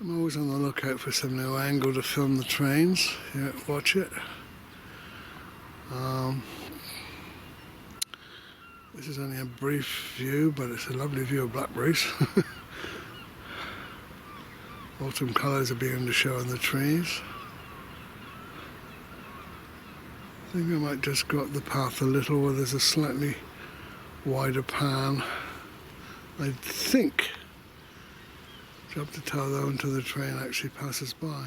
I'm always on the lookout for some new angle to film the trains here at WATCHET. This is only a brief view, but it's a lovely view of blackberries. Autumn colours are beginning to show in the trees. I think I might just go up the path a little where there's a slightly wider pan. I think it's up to tell though until the train actually passes by.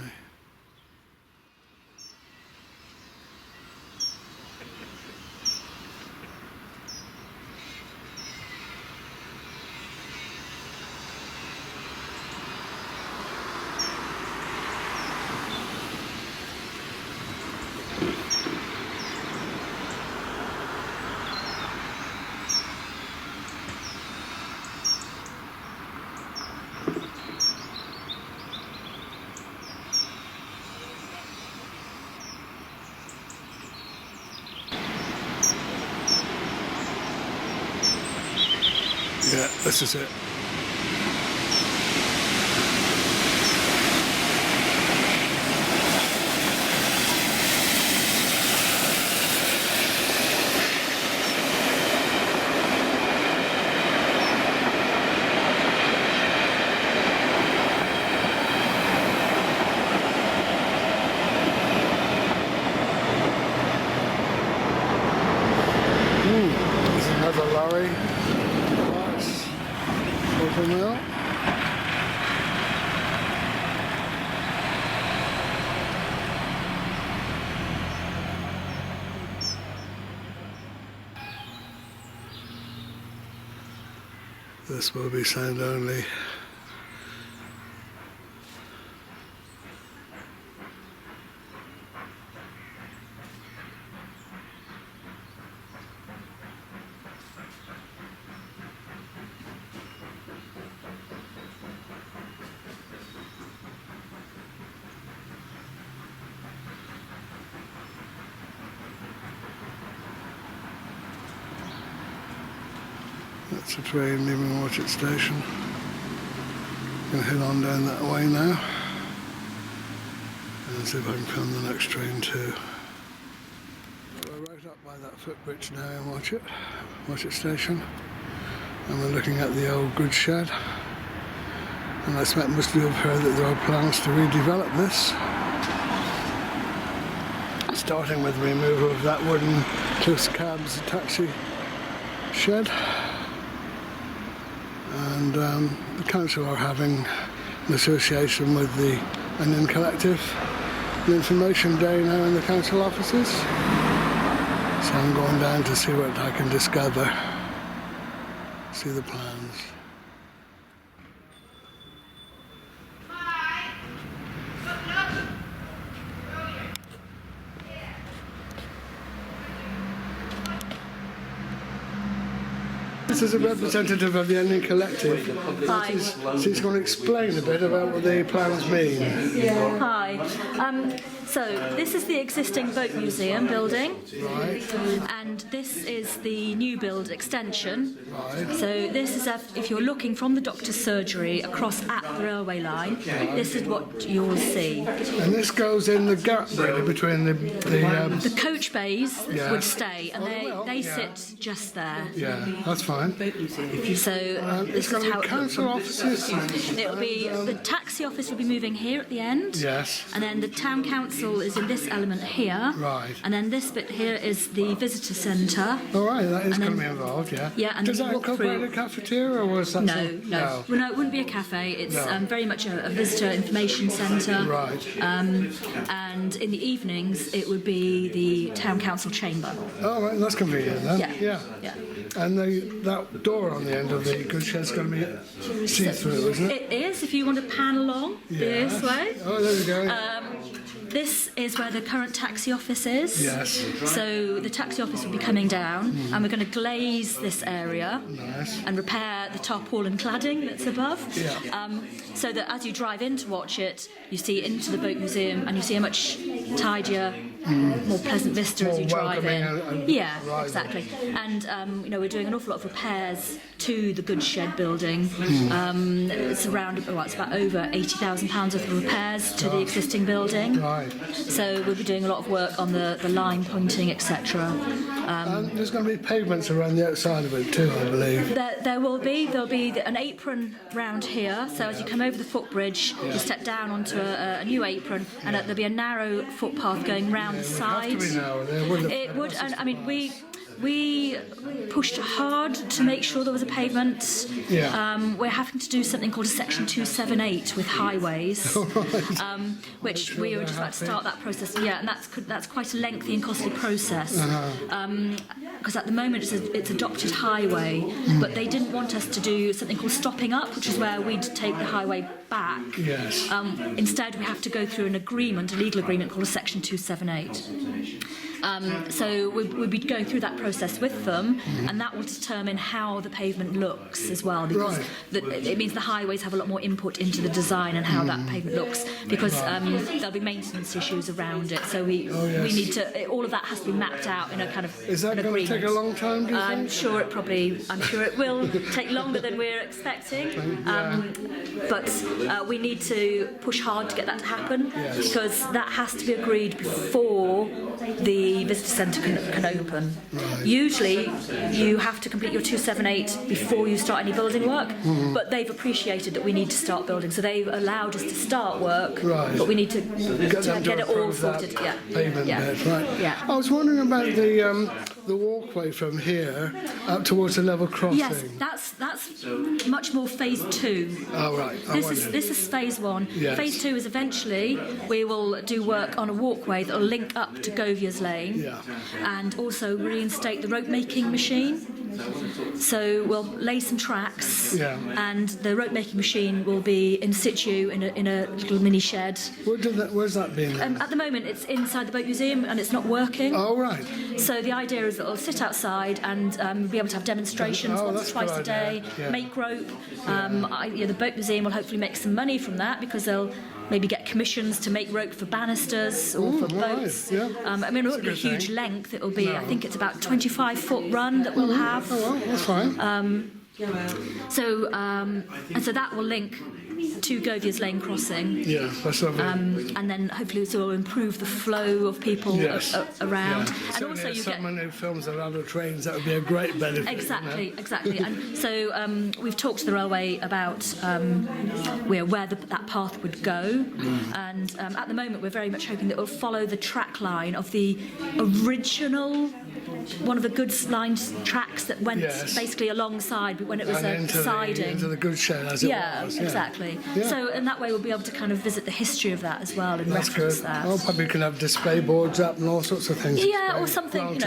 Yeah, this is it. This is another lorry. Now. This will be sound only. That's a train leaving WATCHET station. Going to head on down that way now and see if I can film the next train too. We're right up by that footbridge now in WATCHET station, and we're looking at the old goods shed. And I expect most of you have heard that there are plans to redevelop this, starting with the removal of that wooden close cabs taxi shed. And the council are having an association with the Onion Collective, an information day now in the council offices. So I'm going down to see what I can discover, see the plans. This is a representative of the Onion Collective. Hi. She's going to explain a bit about what the plans mean. Hi. So this is the existing boat museum building, Right. and this is the new build extension. Right. So this is if you're looking from the doctor's surgery across at the railway line, this is what you'll see. And this goes in the gap really between The coach bays Yeah. would stay, and they will, they yeah. sit just there. yeah, that's fine. So It's this going is to how be council offices. it'll be. The taxi office will be moving here at the end. Yes. And then the town council is in this element here. Right. And then this bit here is the visitor centre. All right, that is And going to then- be involved, yeah. Yeah, and does then that you walk incorporate through- a cafeteria, or was that? No, some- no. Well, no, it wouldn't be a cafe. It's No. very much a visitor information centre. Right. And in the evenings, it would be the town council chamber. Oh, right, that's convenient then. Yeah. Yeah. And that door on the end of the goods shed is going to be see-through, isn't it? It is, if you want to pan along this way. Oh, there we go. This is where the current taxi office is. Yes. So the taxi office will be coming down, and we're going to glaze this area Nice. and repair the tarpaulin cladding that's above. Yeah. So that as you drive into WATCHET, you see into the boat museum, and you see a much tidier, more pleasant vista as you More drive in. welcoming and Yeah, arrival. exactly. And we're doing an awful lot of repairs to the goods shed building. It's about over £80,000 worth of repairs to the existing building. Right. So we'll be doing a lot of work on the line pointing, etc. There's going to be pavements around the outside of it too, I believe. There'll be an apron round here. So as you come over the footbridge, you step down onto a new apron, and there'll be a narrow footpath going round the side. It would have to be narrow there, wouldn't it? It would, and I mean we pushed hard to make sure there was a pavement. Yeah. We're having to do something called a Section 278 with highways, which we were just about to start that process. Yeah, and that's quite a lengthy and costly process. Because at the moment it's adopted highway, but they didn't want us to do something called stopping up, which is where we'd take the highway back. Yes. Instead, we have to go through a legal agreement called a Section 278. So we'll be going through that process with them, and that will determine how the pavement looks as well, because it means the highways have a lot more input into the design and how that pavement looks, because there'll be maintenance issues around it. So we need to, all of that has to be mapped out in a kind of Is that going to take a long time, do you think? I'm sure it will take longer than we're expecting, but we need to push hard to get that to happen, because that has to be agreed before the visitor centre can open. Right. Usually you have to complete your 278 before you start any building work, but they've appreciated that we need to start building, so they've allowed us to start work, but we need to get it all sorted. Pavement bed, right. Yeah. I was wondering about the walkway from here up towards the level crossing. Yes, that's much more phase 2. Oh, right. This is phase 1. Yes. Phase 2 is eventually we will do work on a walkway that will link up to Govier's Lane, and also reinstate the rope making machine. So we'll lay some tracks, and the rope making machine will be in situ in a little mini shed. Where's that been? At the moment, it's inside the boat museum and it's not working. Oh, right. So the idea is that it'll sit outside and be able to have demonstrations once or twice a day, make rope. The boat museum will hopefully make some money from that, because they'll maybe get commissions to make rope for banisters or for boats. Right, I mean, it won't be a huge length. It'll be, I think it's about 25-foot run that we'll have. Oh, well, that's fine. So that will link to Govier's Lane crossing. Yeah, that's lovely. And then hopefully it will improve the flow of people around. Yeah. And also you someone who films a lot of trains, that would be a great benefit. Exactly. And so we've talked to the railway about where that path would go. And at the moment we're very much hoping that it will follow the track line of the original, one of the goods line tracks that went basically alongside when it was siding. Into the goods shed, as it was. Exactly. Yeah. So in that way we'll be able to kind of visit the history of that as well and That's reference good. that. Well, probably can have display boards up and all sorts of things. Yeah, or something,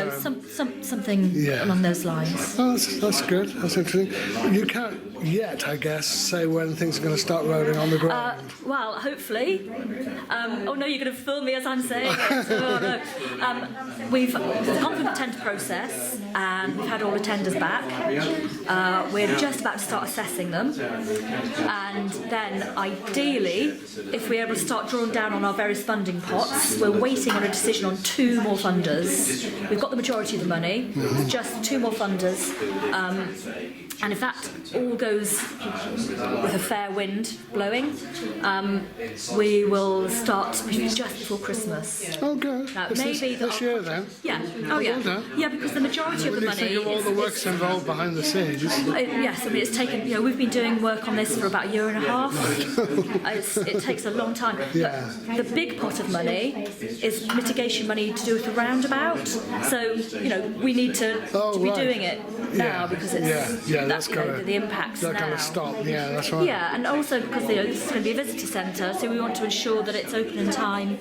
something along those lines. Oh, that's good. That's interesting. You can't yet, I guess, say when things are going to start rolling on the ground. Well, hopefully. Oh no, you're going to film me as I'm saying it. So, we've gone through the tender process and we've had all the tenders back. We're just about to start assessing them, and then ideally, if we're able to start drawing down on our various funding pots, we're waiting on a decision on 2 more funders. We've got the majority of the money, just 2 more funders. And if that all goes with a fair wind blowing, we will start just before Christmas. Oh, good. Maybe this year then? Yeah. Oh, yeah. Well done. Yeah, because the majority of the When you money. think of all the work's involved behind the scenes. Yes, I mean it's taken. We've been doing work on this for about a year and a half. It takes a long time. Yeah. But the big pot of money is mitigation money to do with the roundabout. So we need to be doing it now because it's that's the impacts that now. kind of stop. Yeah, that's right. Yeah, and also because this is going to be a visitor centre, so we want to ensure that it's open in time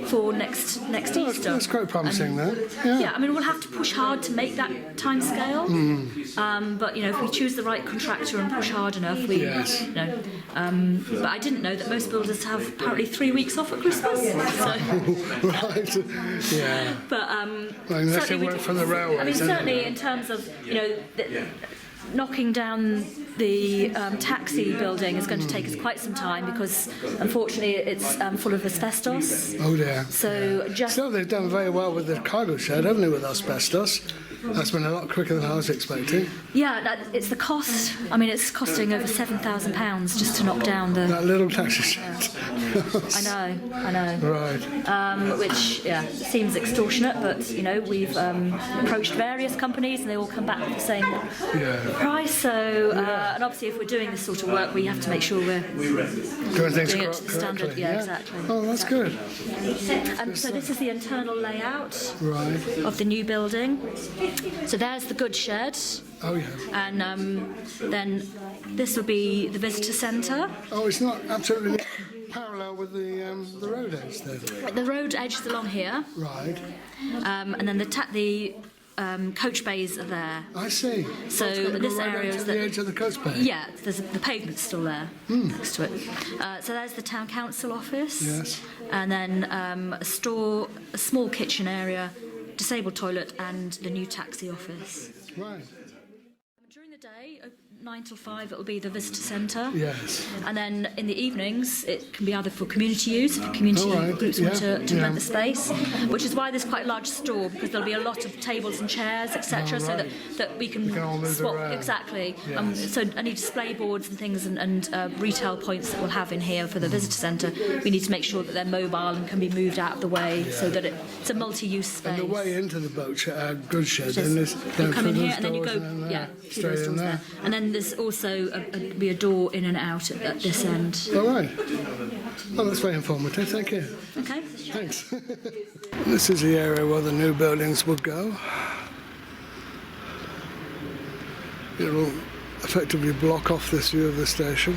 for next Easter. That's quite promising, then. Yeah, I mean we'll have to push hard to make that time scale. But if we choose the right contractor and push hard enough, we. But I didn't know that most builders have apparently 3 weeks off at Christmas. So. Right. Yeah. But unless they work for the railways. I mean, certainly in terms of knocking down the taxi building is going to take us quite some time because unfortunately it's full of asbestos. Oh dear. So just Still, they've done very well with the cargo shed, haven't they, with asbestos? That's been a lot quicker than I was expecting. yeah, it's the cost. I mean, it's costing over £7,000 just to knock down the. That little taxi shed. I know. Right. Which seems extortionate, but you know we've approached various companies and they all come back with the same price. So and obviously if we're doing this sort of work, we have to make sure we're Doing things doing it to the standard. correctly, Yeah, exactly. Oh, that's good. So this is the internal layout Right. of the new building. So there's the goods shed, Oh, yeah. and then this will be the visitor centre. Oh, it's not absolutely parallel with the road edge then? The road edge is along here, Right. and then the coach bays are there. I see. So it's gonna this go right area down is to the edge of the coast bay? Yeah, the pavement's still there next to it. So there's the town council office. Yes. And then a store, a small kitchen area, disabled toilet, and the new taxi office. Right. During the day, 9 till 5, it'll be the visitor centre. Yes. And then in the evenings, it can be either for community use, if community All right, groups want yeah, to yeah. rent the space, which is why there's quite a large store, because there'll be a lot of tables and chairs, etc., Oh, so right. that we can, can all move swap. around. Exactly. Yes. So any display boards and things and retail points that we'll have in here for the visitor centre, we need to make sure that they're mobile and can be moved out of the way so that it's a multi-use space. And the way into the boat goods shed, Just- then is you down come through in those here and then you doors go, and then through straight those in doors there. And then there's also be a door in and out at this end. All right. Well, that's very informative. Thank you. Okay. Thanks. This is the area where the new buildings would go. It will effectively block off this view of the station.